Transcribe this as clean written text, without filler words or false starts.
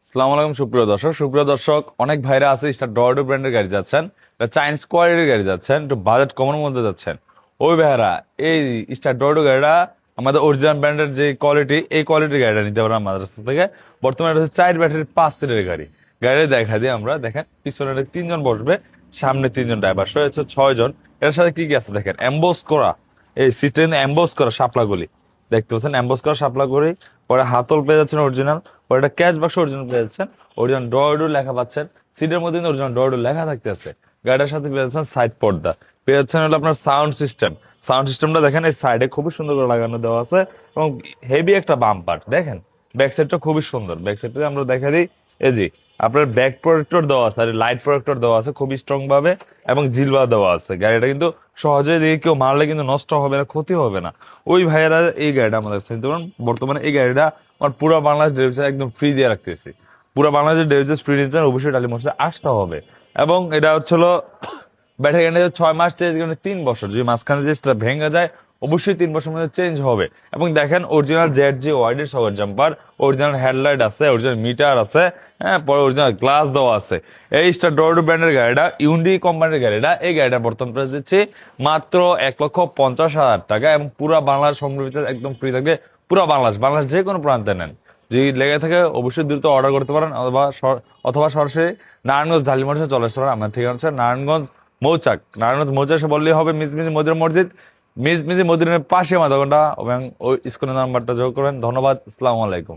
আসসালামু আলাইকুম সুপ্রিয় দর্শক অনেক ভাইরা আছে স্টার ডরডো ব্র্যান্ডের গাড়ি যাচ্ছেন, চাইনিজ কোয়ালিটির গাড়ি যাচ্ছেন, একটু বাজেট কমের মধ্যে যাচ্ছেন। ওই ভাইরা এই স্টার ডরডো গাড়িটা আমাদের অরিজিনাল ব্র্যান্ডের যে কোয়ালিটি, এই কোয়ালিটির গাড়িটা নিতে পারেন আমাদের কাছ থেকে। বর্তমানে এটা হচ্ছে 4 ব্যাটারির 5 সিটের গাড়ি। গাড়িটা দেখা দিই আমরা, দেখেন পিছনে 3 জন বসবে, সামনে 3 জন ড্রাইভার, সহ হচ্ছে 6 জন। এটার সাথে কি কি আছে দেখেন, এমবোস করা এই সিটে এমবোস করা শাপলাগুলি দেখতে পাচ্ছেন, এমবোস করা শাপলাগুলি। পরে হাতল পেয়ে যাচ্ছেন অরিজিনাল, পরে একটা ক্যাশ বাক্স অরিজিনাল পেয়ে যাচ্ছেন, অরিজিনাল ডোর লেখা পাচ্ছেন। সিটের মধ্যে কিন্তু অরিজিনাল ডোর লেখা থাকতেছে। গাড়িটার সাথে পেয়ে যাচ্ছেন সাইড পর্দা, পেয়ে যাচ্ছেন হলো আপনার সাউন্ড সিস্টেম। সাউন্ড সিস্টেমটা দেখেন এই সাইডে খুবই সুন্দর করে লাগানো দেওয়া আছে, এবং হেভি একটা বাম্পার দেখেন। ব্যাক সাইডটা খুবই সুন্দর, ব্যাক সাইডটা আমরা দেখা দিই। এই জি আপনার ব্যাক প্রোটেক্টর দেওয়া আছে আর লাইট প্রোটেক্টর দেওয়া আছে খুবই স্ট্রং ভাবে, এবং জিলবা দেওয়া আছে। গাড়িটা কিন্তু সহজে দিয়ে কেউ মারলে কিন্তু নষ্ট হবে না, ক্ষতি হবে না। ওই ভাইয়েরা এই গাড়িটা আমাদের কাছে নিতে পারেন। বর্তমানে এই গাড়িটা আমার পুরো বাংলাদেশ ডেলিভারি একদম ফ্রি দিয়ে রাখতেছি। পুরো বাংলাদেশের ডেলিভারি ফ্রি নিচ্ছেন, অবশ্যই টালি মোটরসে আসতে হবে। এবং এটা হচ্ছিল ব্যাটারি গ্যারান্টি 6 মাস, চেঞ্জ গ্যারান্টি 3 বছর। যদি মাঝখানে যে সেটা ভেঙে যায়, অবশ্যই 3 বছর মধ্যে চেঞ্জ হবে। এবং দেখেন অরিজিনাল জেড ওয়াইডের সবার জাম্পার, অরিজিনাল হেডলাইট আছে, অরিজিনাল মিটার আছে, হ্যাঁ, পরে অরিজিনাল গ্লাস দেওয়া আছে। এই স্টার ডোরডো ব্র্যান্ডের গাড়িটা, ইউন্ডি কোম্পানির গাড়িটা, এই গাড়িটা বর্তমান প্রাইস দিচ্ছে মাত্র 1,50,000 টাকা, এবং পুরো বাংলাদেশ সম্প্রচার একদম ফ্রি থাকবে। পুরো বাংলাদেশ যে কোনো প্রান্তে নেন, যদি লেগে থাকে অবশ্যই দ্রুত অর্ডার করতে পারেন, অথবা সরাসরি নারায়ণগঞ্জ ঢালি মোটরসে চলে আসতে পারেন। আমার ঠিকানা হচ্ছে নারায়ণগঞ্জ মৌচাক এসে বললেই হবে। মিজমিজি মদিনা মসজিদ, মিজমিজি মদিনের পাশে মাদা ঘন্টা, এবং ওই স্ক্রিনের নাম্বারটা যোগ করেন। ধন্যবাদ, আসসালামু আলাইকুম।